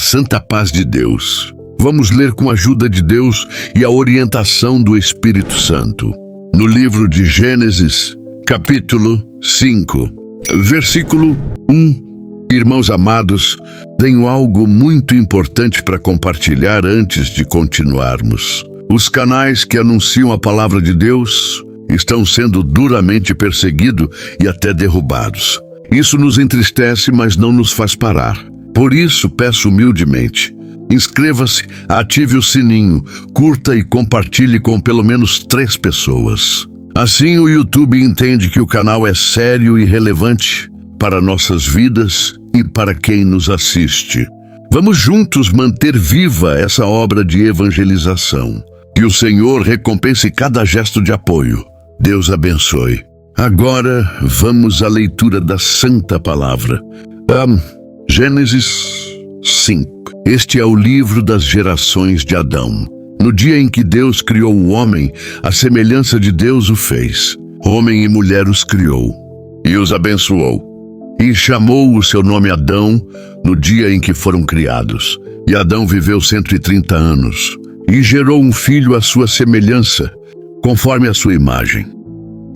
santa paz de Deus. Vamos ler com a ajuda de Deus e a orientação do Espírito Santo. No livro de Gênesis, capítulo 5, versículo 1. Irmãos amados, tenho algo muito importante para compartilhar antes de continuarmos. Os canais que anunciam a palavra de Deus estão sendo duramente perseguidos e até derrubados. Isso nos entristece, mas não nos faz parar. Por isso, peço humildemente, inscreva-se, ative o sininho, curta e compartilhe com pelo menos 3 pessoas. Assim o YouTube entende que o canal é sério e relevante para nossas vidas e para quem nos assiste. Vamos juntos manter viva essa obra de evangelização. Que o Senhor recompense cada gesto de apoio. Deus abençoe. Agora vamos à leitura da Santa Palavra. Gênesis 5. Este é o livro das gerações de Adão. No dia em que Deus criou o homem, a semelhança de Deus o fez. Homem e mulher os criou e os abençoou. E chamou o seu nome Adão no dia em que foram criados. E Adão viveu 130 anos e gerou um filho à sua semelhança, conforme a sua imagem.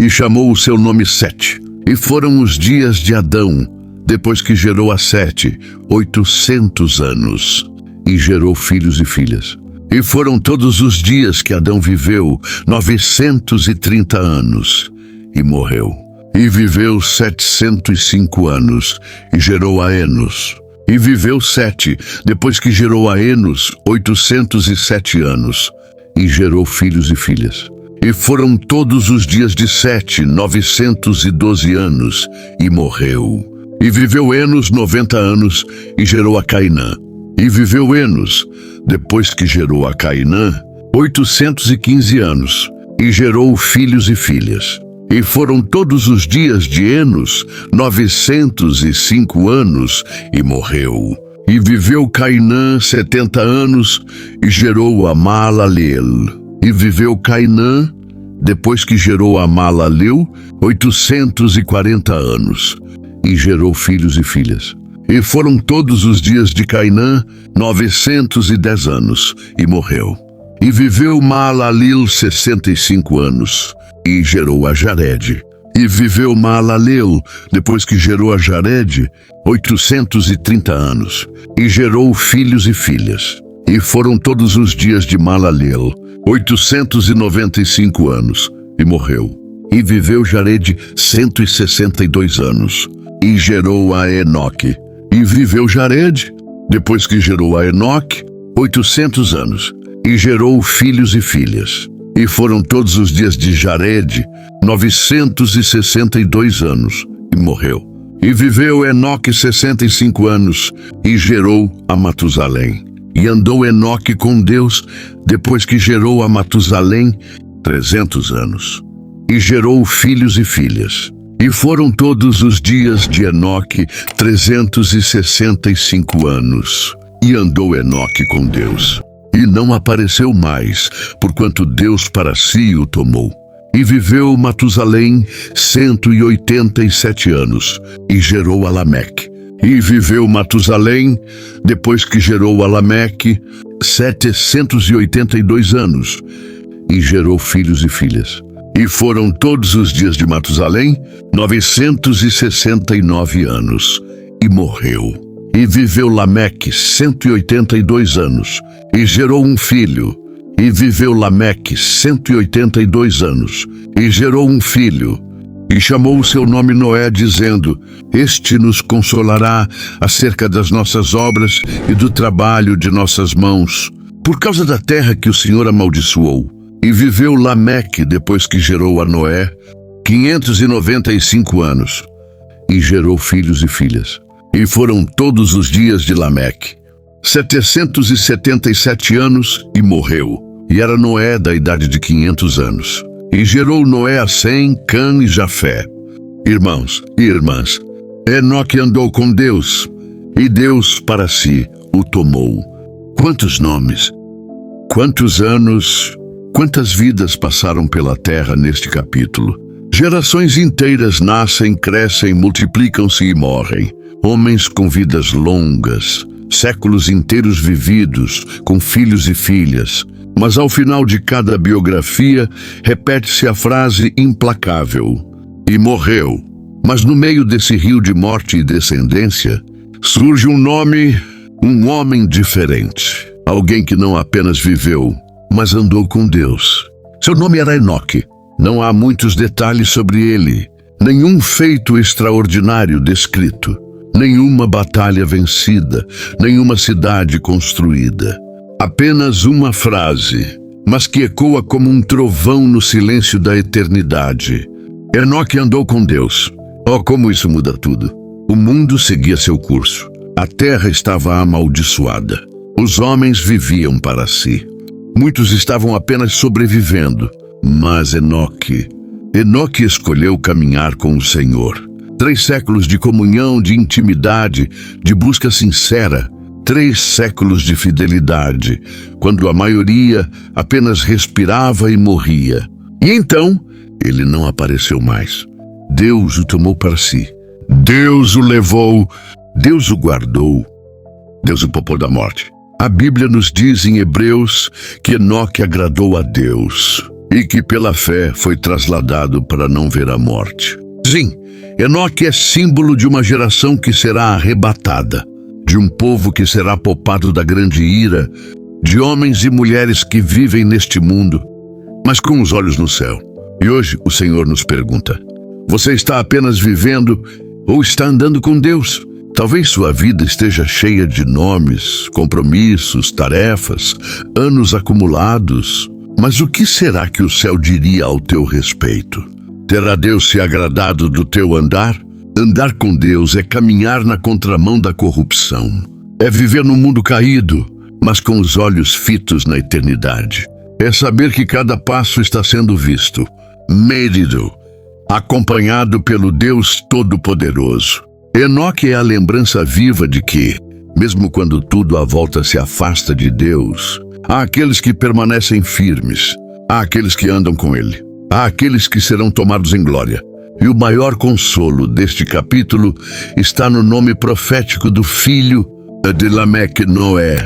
E chamou o seu nome Sete. E foram os dias de Adão, depois que gerou a Sete, 800 anos. E gerou filhos e filhas. E foram todos os dias que Adão viveu, 930 anos. E morreu. E viveu 705 anos, e gerou a Enos. E viveu Sete, depois que gerou a Enos, 807 anos. E gerou filhos e filhas. E foram todos os dias de Sete, 912 anos, e morreu. E viveu Enos 90 anos, e gerou a Cainã. E viveu Enos, depois que gerou a Cainã, 815 anos, e gerou filhos e filhas. E foram todos os dias de Enos 905 anos, e morreu. E viveu Cainã 70 anos, e gerou a Maalaleel. E viveu Cainã, depois que gerou a Maalaleel, 840 anos, e gerou filhos e filhas. E foram todos os dias de Cainã 910 anos, e morreu. E viveu Maalaleel 65 anos, e gerou a Jared. E viveu Maalaleel, depois que gerou a Jared, 830 anos, e gerou filhos e filhas. E foram todos os dias de Maalaleel, 895 anos, e morreu. E viveu Jared 162 anos, e gerou a Enoque. E viveu Jared, depois que gerou a Enoque, 800 anos, e gerou filhos e filhas. E foram todos os dias de Jared, 962 anos, e morreu. E viveu Enoque 65 anos, e gerou a Matusalém. E andou Enoque com Deus, depois que gerou a Matusalém, 300 anos. E gerou filhos e filhas. E foram todos os dias de Enoque 365 anos. E andou Enoque com Deus. E não apareceu mais, porquanto Deus para si o tomou. E viveu Matusalém 187 anos, e gerou a Lameque. E viveu Matusalém, depois que gerou a Lameque, 782 anos, e gerou filhos e filhas. E foram todos os dias de Matusalém 969 anos, e morreu. E viveu Lameque 182 anos, e gerou um filho. E viveu Lameque 182 anos, e gerou um filho. E chamou o seu nome Noé, dizendo: Este nos consolará acerca das nossas obras e do trabalho de nossas mãos, por causa da terra que o Senhor amaldiçoou. E viveu Lameque, depois que gerou a Noé, 595 anos, e gerou filhos e filhas. E foram todos os dias de Lameque 777 anos, e morreu. E era Noé da idade de 500 anos. E gerou Noé a Sem, Cã e Jafé. Irmãos e irmãs, Enoque andou com Deus, e Deus para si o tomou. Quantos nomes, quantos anos, quantas vidas passaram pela terra neste capítulo. Gerações inteiras nascem, crescem, multiplicam-se e morrem. Homens com vidas longas, séculos inteiros vividos, com filhos e filhas. Mas ao final de cada biografia, repete-se a frase implacável: e morreu. Mas no meio desse rio de morte e descendência, surge um nome, um homem diferente. Alguém que não apenas viveu, mas andou com Deus. Seu nome era Enoque. Não há muitos detalhes sobre ele, nenhum feito extraordinário descrito, nenhuma batalha vencida, nenhuma cidade construída. Apenas uma frase, mas que ecoa como um trovão no silêncio da eternidade. Enoque andou com Deus. Oh, como isso muda tudo! O mundo seguia seu curso. A terra estava amaldiçoada. Os homens viviam para si. Muitos estavam apenas sobrevivendo. Mas Enoque escolheu caminhar com o Senhor. 3 séculos de comunhão, de intimidade, de busca sincera. 3 séculos de fidelidade, quando a maioria apenas respirava e morria. E então, ele não apareceu mais. Deus o tomou para si. Deus o levou. Deus o guardou. Deus o poupou da morte. A Bíblia nos diz em Hebreus que Enoque agradou a Deus e que pela fé foi trasladado para não ver a morte. Sim, Enoque é símbolo de uma geração que será arrebatada, de um povo que será poupado da grande ira, de homens e mulheres que vivem neste mundo, mas com os olhos no céu. E hoje o Senhor nos pergunta: você está apenas vivendo ou está andando com Deus? Talvez sua vida esteja cheia de nomes, compromissos, tarefas, anos acumulados. Mas o que será que o céu diria ao teu respeito? Terá Deus se agradado do teu andar? Andar com Deus é caminhar na contramão da corrupção. É viver num mundo caído, mas com os olhos fitos na eternidade. É saber que cada passo está sendo visto, medido, acompanhado pelo Deus Todo-Poderoso. Enoque é a lembrança viva de que, mesmo quando tudo à volta se afasta de Deus, há aqueles que permanecem firmes, há aqueles que andam com Ele, há aqueles que serão tomados em glória. E o maior consolo deste capítulo está no nome profético do filho de Lameque, Noé.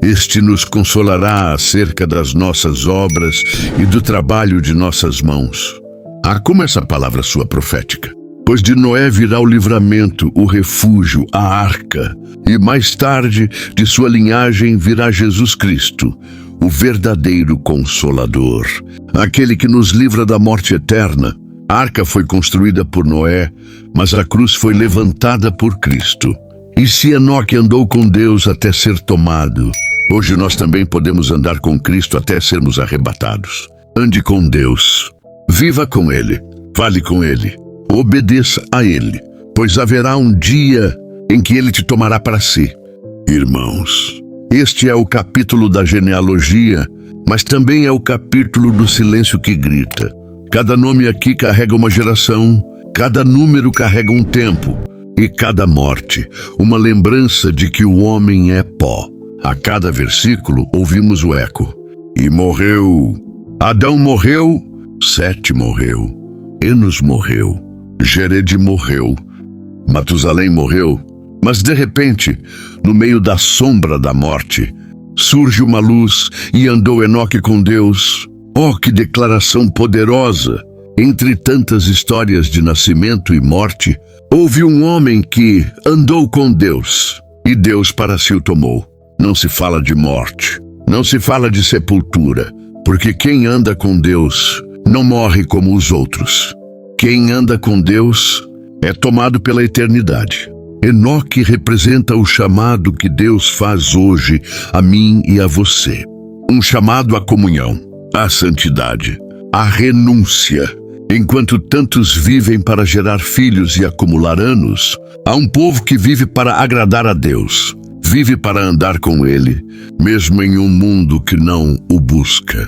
Este nos consolará acerca das nossas obras e do trabalho de nossas mãos. Ah, como essa palavra sua profética! Pois de Noé virá o livramento, o refúgio, a arca, e mais tarde de sua linhagem virá Jesus Cristo, o verdadeiro Consolador, aquele que nos livra da morte eterna. A arca foi construída por Noé, mas a cruz foi levantada por Cristo. E se Enoque andou com Deus até ser tomado, hoje nós também podemos andar com Cristo até sermos arrebatados. Ande com Deus, viva com Ele, fale com Ele, obedeça a Ele, pois haverá um dia em que Ele te tomará para si. Irmãos, este é o capítulo da genealogia, mas também é o capítulo do silêncio que grita. Cada nome aqui carrega uma geração, cada número carrega um tempo, e cada morte, uma lembrança de que o homem é pó. A cada versículo ouvimos o eco. E morreu. Adão morreu, Sete morreu, Enos morreu, Jered morreu, Matusalém morreu, mas de repente, no meio da sombra da morte, surge uma luz e andou Enoque com Deus. Oh, que declaração poderosa! Entre tantas histórias de nascimento e morte, houve um homem que andou com Deus, e Deus para si o tomou. Não se fala de morte, não se fala de sepultura, porque quem anda com Deus não morre como os outros. Quem anda com Deus é tomado pela eternidade. Enoque representa o chamado que Deus faz hoje a mim e a você. Um chamado à comunhão, à santidade, à renúncia. Enquanto tantos vivem para gerar filhos e acumular anos, há um povo que vive para agradar a Deus, vive para andar com Ele, mesmo em um mundo que não o busca.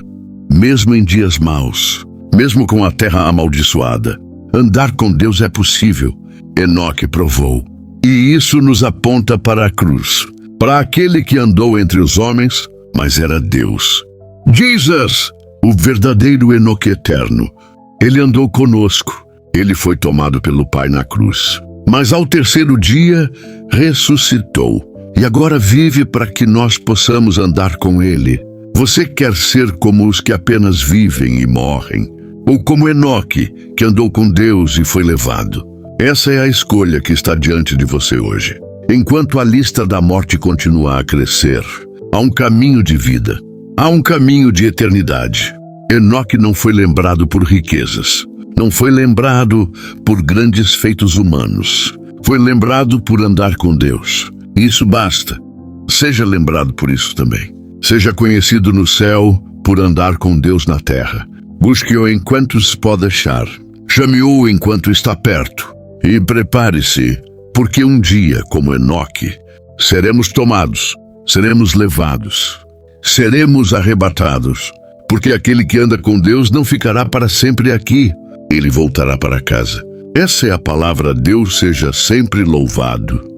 Mesmo em dias maus, mesmo com a terra amaldiçoada, andar com Deus é possível. Enoque provou. E isso nos aponta para a cruz, para aquele que andou entre os homens, mas era Deus. Jesus, o verdadeiro Enoque eterno. Ele andou conosco. Ele foi tomado pelo Pai na cruz. Mas ao terceiro dia, ressuscitou. e agora vive para que nós possamos andar com Ele. Você quer ser como os que apenas vivem e morrem? Ou como Enoque, que andou com Deus e foi levado? Essa é a escolha que está diante de você hoje. Enquanto a lista da morte continua a crescer, há um caminho de vida. Há um caminho de eternidade. Enoque não foi lembrado por riquezas. Não foi lembrado por grandes feitos humanos. Foi lembrado por andar com Deus. Isso basta. Seja lembrado por isso também. Seja conhecido no céu por andar com Deus na terra. Busque-o enquanto se pode achar. Chame-o enquanto está perto. E prepare-se, porque um dia, como Enoque, seremos tomados, seremos levados, seremos arrebatados, porque aquele que anda com Deus não ficará para sempre aqui, ele voltará para casa. Essa é a palavra. Deus seja sempre louvado.